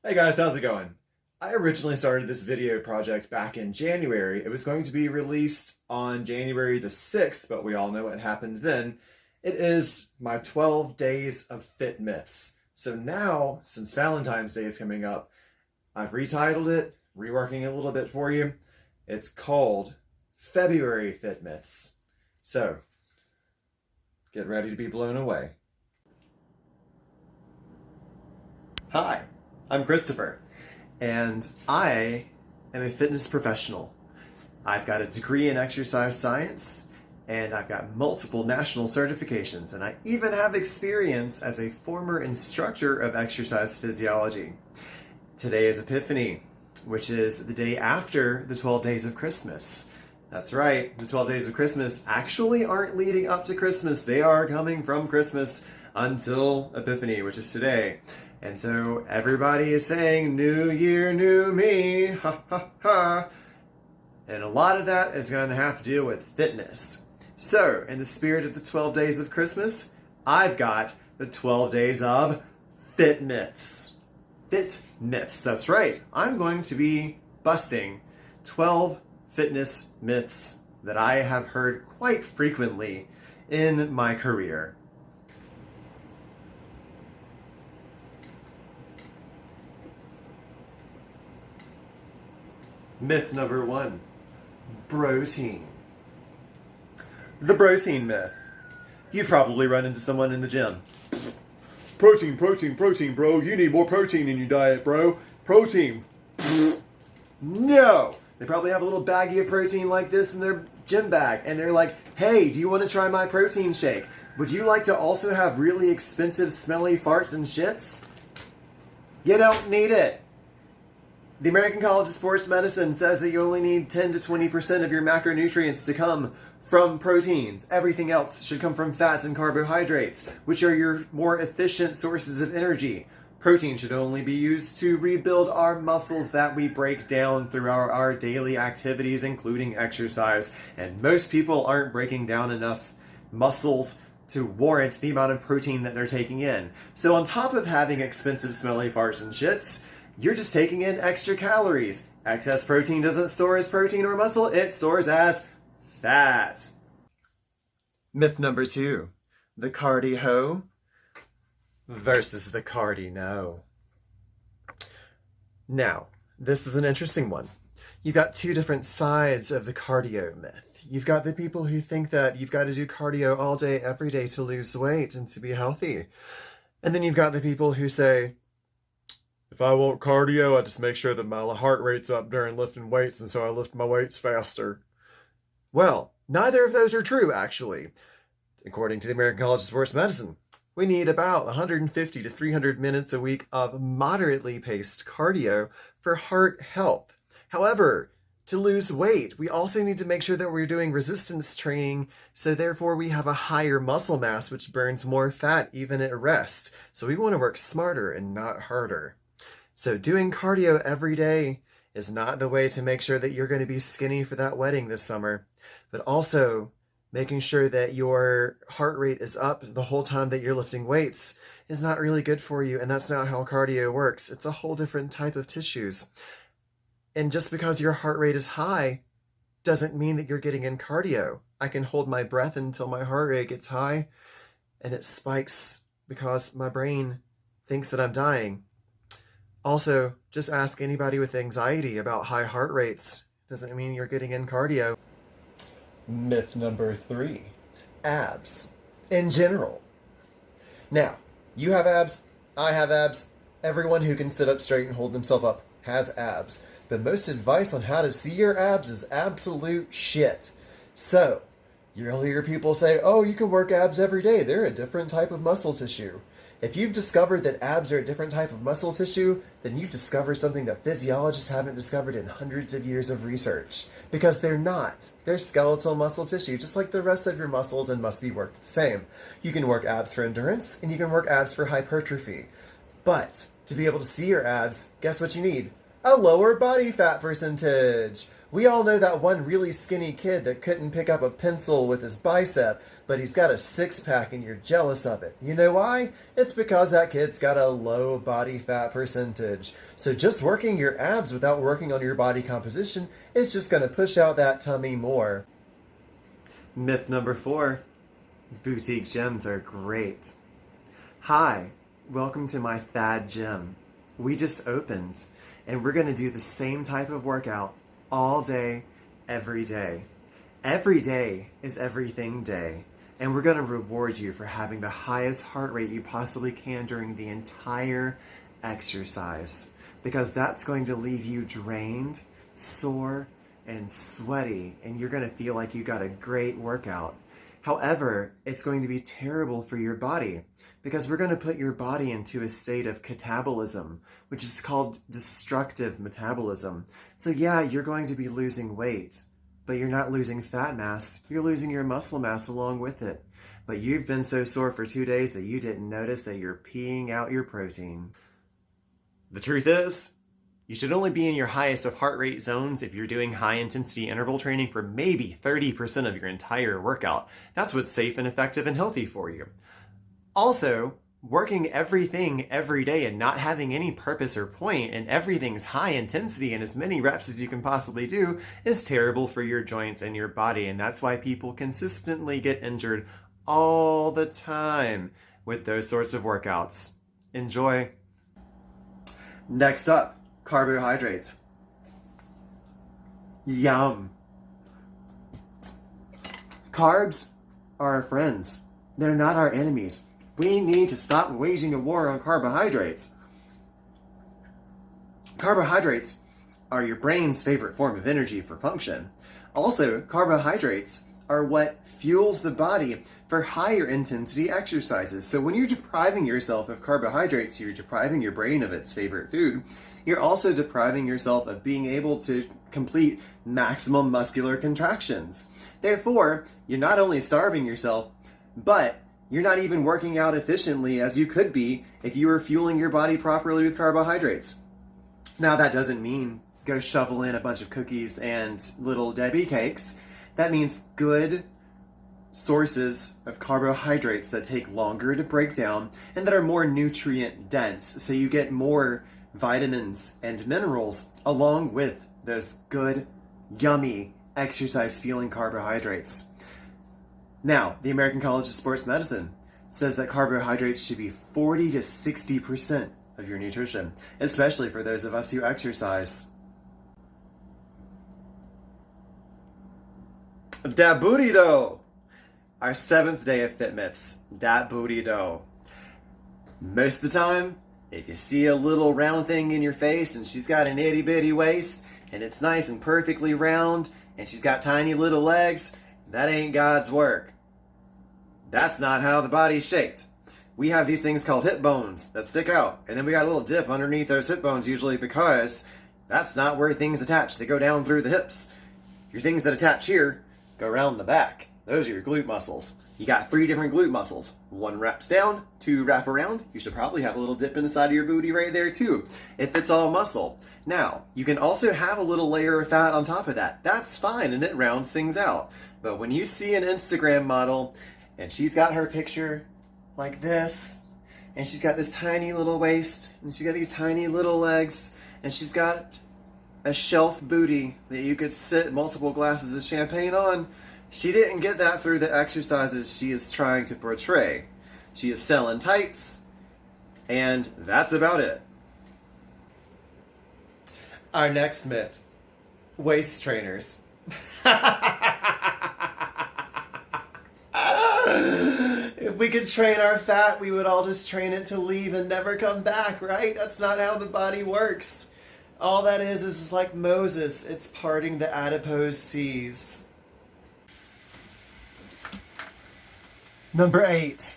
Hey guys, how's it going? I originally started this video project back in January. It was going to be released on January the 6th, but we all know what happened then. It is my 12 days of fit myths. So now, since Valentine's Day is coming up, I've retitled it, reworking it a little bit for you. It's called February Fit Myths. So, get ready to be blown away. Hi, I'm Christopher, and I am a fitness professional. I've got a degree in exercise science, and I've got multiple national certifications, and I even have experience as a former instructor of exercise physiology. Today is Epiphany, which is the day after the 12 days of Christmas. That's right, the 12 days of Christmas actually aren't leading up to Christmas. They are coming from Christmas until Epiphany, which is today. And so everybody is saying, New Year, new me, ha ha ha. And a lot of that is going to have to deal with fitness. So, in the spirit of the 12 days of Christmas, I've got the 12 days of fit myths. Fit myths, that's right. I'm going to be busting 12 fitness myths that I have heard quite frequently in my career. Myth number 1, protein. The protein myth. You've probably run into someone in the gym. Protein, protein, protein, bro. You need more protein in your diet, bro. Protein. No! They probably have a little baggie of protein like this in their gym bag, and they're like, hey, do you want to try my protein shake? Would you like to also have really expensive, smelly farts and shits? You don't need it. The American College of Sports Medicine says that you only need 10 to 20% of your macronutrients to come from proteins. Everything else should come from fats and carbohydrates, which are your more efficient sources of energy. Protein should only be used to rebuild our muscles that we break down through our daily activities, including exercise. And most people aren't breaking down enough muscles to warrant the amount of protein that they're taking in. So on top of having expensive smelly farts and shits, you're just taking in extra calories. Excess protein doesn't store as protein or muscle, it stores as fat. Myth number 2, the cardio versus the cardi-no. Now, this is an interesting one. You've got two different sides of the cardio myth. You've got the people who think that you've got to do cardio all day, every day to lose weight and to be healthy. And then you've got the people who say, if I want cardio, I just make sure that my heart rate's up during lifting weights, and so I lift my weights faster. Well, neither of those are true, actually. According to the American College of Sports Medicine, we need about 150 to 300 minutes a week of moderately paced cardio for heart health. However, to lose weight, we also need to make sure that we're doing resistance training, so therefore we have a higher muscle mass, which burns more fat even at rest. So we want to work smarter and not harder. So doing cardio every day is not the way to make sure that you're going to be skinny for that wedding this summer, but also making sure that your heart rate is up the whole time that you're lifting weights is not really good for you, and that's not how cardio works. It's a whole different type of tissues. And just because your heart rate is high doesn't mean that you're getting in cardio. I can hold my breath until my heart rate gets high, and it spikes because my brain thinks that I'm dying. Also, just ask anybody with anxiety about high heart rates. Doesn't mean you're getting in cardio. Myth number 3, abs in general. Now, you have abs, I have abs, everyone who can sit up straight and hold themselves up has abs. But most advice on how to see your abs is absolute shit. So, you'll hear people say, oh, you can work abs every day. They're a different type of muscle tissue. If you've discovered that abs are a different type of muscle tissue, then you've discovered something that physiologists haven't discovered in hundreds of years of research. Because they're not. They're skeletal muscle tissue, just like the rest of your muscles, and must be worked the same. You can work abs for endurance, and you can work abs for hypertrophy. But to be able to see your abs, guess what you need? A lower body fat percentage. We all know that one really skinny kid that couldn't pick up a pencil with his bicep, but he's got a six-pack and you're jealous of it. You know why? It's because that kid's got a low body fat percentage. So just working your abs without working on your body composition is just going to push out that tummy more. Myth number 4. Boutique gyms are great. Hi, welcome to my fad gym. We just opened, and we're going to do the same type of workout all day, every day. Every day is everything day, and we're going to reward you for having the highest heart rate you possibly can during the entire exercise, because that's going to leave you drained, sore, and sweaty, and you're going to feel like you got a great workout. However, it's going to be terrible for your body, because we're going to put your body into a state of catabolism, which is called destructive metabolism. So yeah, you're going to be losing weight, but you're not losing fat mass, you're losing your muscle mass along with it. But you've been so sore for 2 days that you didn't notice that you're peeing out your protein. The truth is, you should only be in your highest of heart rate zones if you're doing high intensity interval training for maybe 30% of your entire workout. That's what's safe and effective and healthy for you. Also, working everything every day and not having any purpose or point and everything's high intensity and as many reps as you can possibly do is terrible for your joints and your body, and that's why people consistently get injured all the time with those sorts of workouts. Enjoy. Next up, carbohydrates. Yum. Carbs are our friends. They're not our enemies. We need to stop waging a war on carbohydrates. Carbohydrates are your brain's favorite form of energy for function. Also, carbohydrates are what fuels the body for higher intensity exercises. So when you're depriving yourself of carbohydrates, you're depriving your brain of its favorite food. You're also depriving yourself of being able to complete maximum muscular contractions. Therefore, you're not only starving yourself, but you're not even working out efficiently as you could be if you were fueling your body properly with carbohydrates. Now, that doesn't mean go shovel in a bunch of cookies and little Debbie cakes. That means good sources of carbohydrates that take longer to break down and that are more nutrient dense, so you get more vitamins and minerals along with those good, yummy, exercise fueling carbohydrates. Now, the American College of Sports Medicine says that carbohydrates should be 40 to 60% of your nutrition, especially for those of us who exercise. Dat booty dough! Our 7th day of Fit Myths, dat booty dough. Most of the time, if you see a little round thing in your face and she's got an itty bitty waist and it's nice and perfectly round and she's got tiny little legs, that ain't God's work. That's not how the body's shaped. We have these things called hip bones that stick out, and then we got a little dip underneath those hip bones usually because that's not where things attach. They go down through the hips. Your things that attach here go around the back. Those are your glute muscles. You got 3 different glute muscles. 1 wraps down, 2 wrap around. You should probably have a little dip in the side of your booty right there too, if it's all muscle. Now, you can also have a little layer of fat on top of that. That's fine, and it rounds things out. But when you see an Instagram model, and she's got her picture like this, and she's got this tiny little waist, and she's got these tiny little legs, and she's got a shelf booty that you could sit multiple glasses of champagne on. She didn't get that through the exercises she is trying to portray. She is selling tights, and that's about it. Our next myth, waist trainers. If we could train our fat, we would all just train it to leave and never come back, right? That's not how the body works. All that is like Moses. It's parting the adipose seas. Number 8,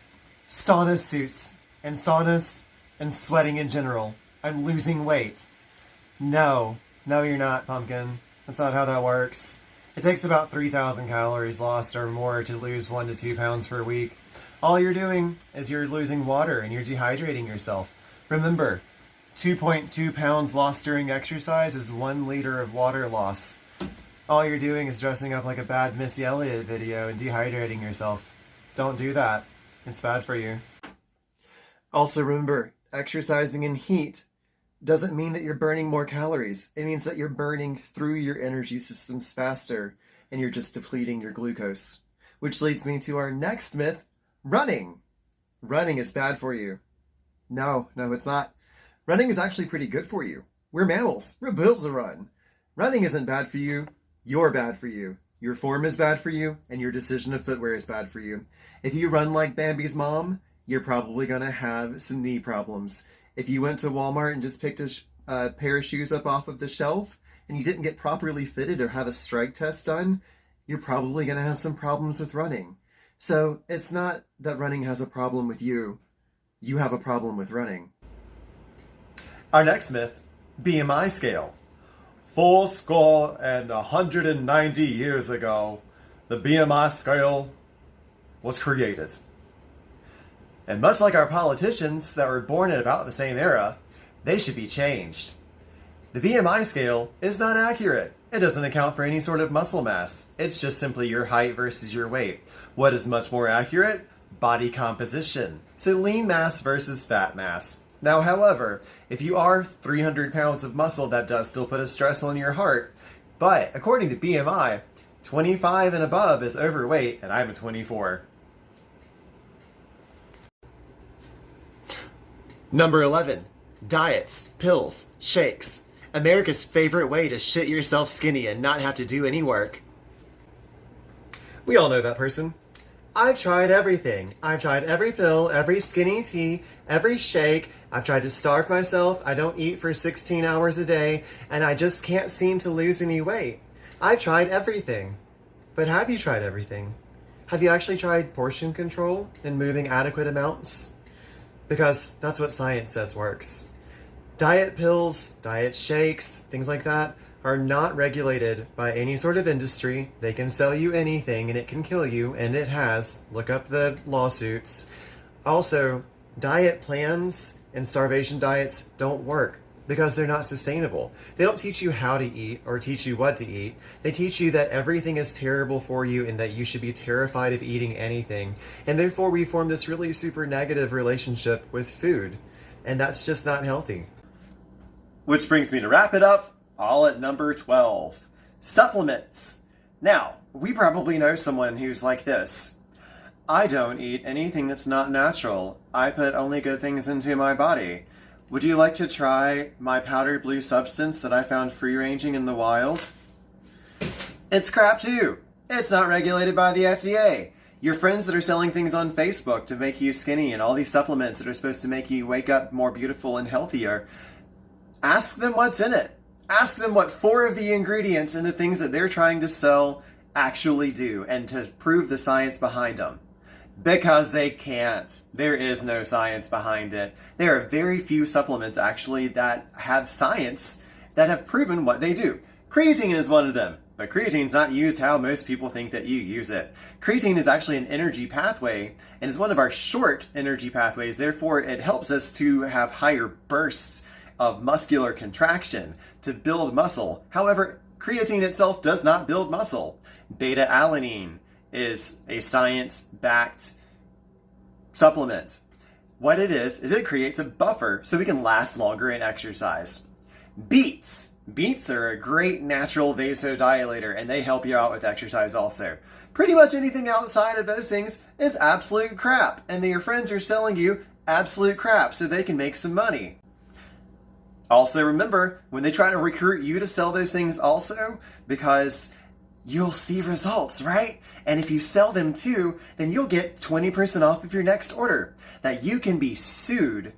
sauna suits and saunas and sweating in general. I'm losing weight. No, you're not, pumpkin. That's not how that works. It takes about 3,000 calories lost or more to lose 1 to 2 pounds per week. All you're doing is you're losing water and you're dehydrating yourself. Remember, 2.2 pounds lost during exercise is 1 liter of water loss. All you're doing is dressing up like a bad Missy Elliott video and dehydrating yourself. Don't do that. It's bad for you. Also remember, exercising in heat doesn't mean that you're burning more calories. It means that you're burning through your energy systems faster and you're just depleting your glucose. Which leads me to our next myth, running. Running is bad for you. No, it's not. Running is actually pretty good for you. We're mammals. We're built to run. Running isn't bad for you. You're bad for you. Your form is bad for you, and your decision of footwear is bad for you. If you run like Bambi's mom, you're probably going to have some knee problems. If you went to Walmart and just picked a pair of shoes up off of the shelf, and you didn't get properly fitted or have a strike test done, you're probably going to have some problems with running. So it's not that running has a problem with you. You have a problem with running. Our next myth, BMI scale. 190 years ago, the BMI scale was created. And much like our politicians that were born at about the same era, they should be changed. The BMI scale is not accurate. It doesn't account for any sort of muscle mass. It's just simply your height versus your weight. What is much more accurate? Body composition. So lean mass versus fat mass. Now, however, if you are 300 pounds of muscle, that does still put a stress on your heart. But according to BMI, 25 and above is overweight, and I'm a 24. Number 11, diets, pills, shakes. America's favorite way to shit yourself skinny and not have to do any work. We all know that person. I've tried everything. I've tried every pill, every skinny tea, every shake. I've tried to starve myself. I don't eat for 16 hours a day, and I just can't seem to lose any weight. I've tried everything. But have you tried everything? Have you actually tried portion control and moving adequate amounts? Because that's what science says works. Diet pills, diet shakes, things like that are not regulated by any sort of industry. They can sell you anything and it can kill you, and it has. Look up the lawsuits. Also, diet plans and starvation diets don't work because they're not sustainable. They don't teach you how to eat or teach you what to eat. They teach you that everything is terrible for you and that you should be terrified of eating anything. And therefore we form this really super negative relationship with food. And that's just not healthy. Which brings me to wrap it up, all at number 12. Supplements. Now, we probably know someone who's like this. I don't eat anything that's not natural. I put only good things into my body. Would you like to try my powdered blue substance that I found free-ranging in the wild? It's crap too. It's not regulated by the FDA. Your friends that are selling things on Facebook to make you skinny and all these supplements that are supposed to make you wake up more beautiful and healthier, ask them what's in it. Ask them what 4 of the ingredients in the things that they're trying to sell actually do and to prove the science behind them. Because they can't. There is no science behind it. There are very few supplements actually that have science that have proven what they do. Creatine is one of them, but creatine's not used how most people think that you use it. Creatine is actually an energy pathway and is one of our short energy pathways. Therefore, it helps us to have higher bursts of muscular contraction to build muscle. However, creatine itself does not build muscle. Beta-alanine is a science-backed supplement. What it is it creates a buffer so we can last longer in exercise. Beets. Beets are a great natural vasodilator and they help you out with exercise also. Pretty much anything outside of those things is absolute crap, and your friends are selling you absolute crap so they can make some money. Also remember, when they try to recruit you to sell those things also, because you'll see results, right? And if you sell them too, then you'll get 20% off of your next order. That you can be sued.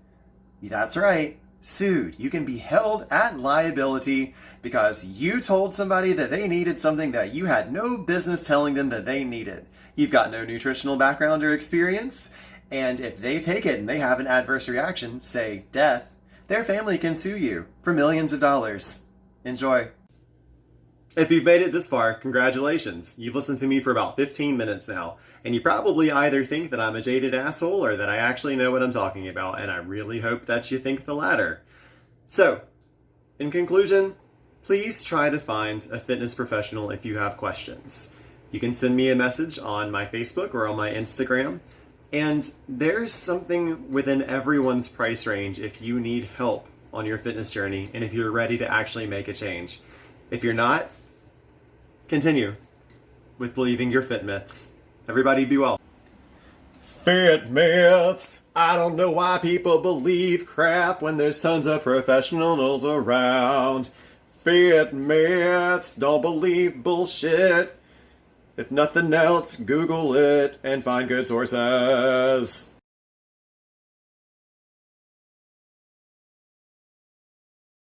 That's right, sued. You can be held at liability because you told somebody that they needed something that you had no business telling them that they needed. You've got no nutritional background or experience, and if they take it and they have an adverse reaction, say death, their family can sue you for millions of dollars. Enjoy. If you've made it this far, congratulations. You've listened to me for about 15 minutes now, and you probably either think that I'm a jaded asshole or that I actually know what I'm talking about, and I really hope that you think the latter. So, in conclusion, please try to find a fitness professional if you have questions. You can send me a message on my Facebook or on my Instagram. And there's something within everyone's price range if you need help on your fitness journey and if you're ready to actually make a change. If you're not, continue with believing your fit myths. Everybody be well. Fit myths. I don't know why people believe crap when there's tons of professionals around. Fit myths. Don't believe bullshit. If nothing else, Google it and find good sources.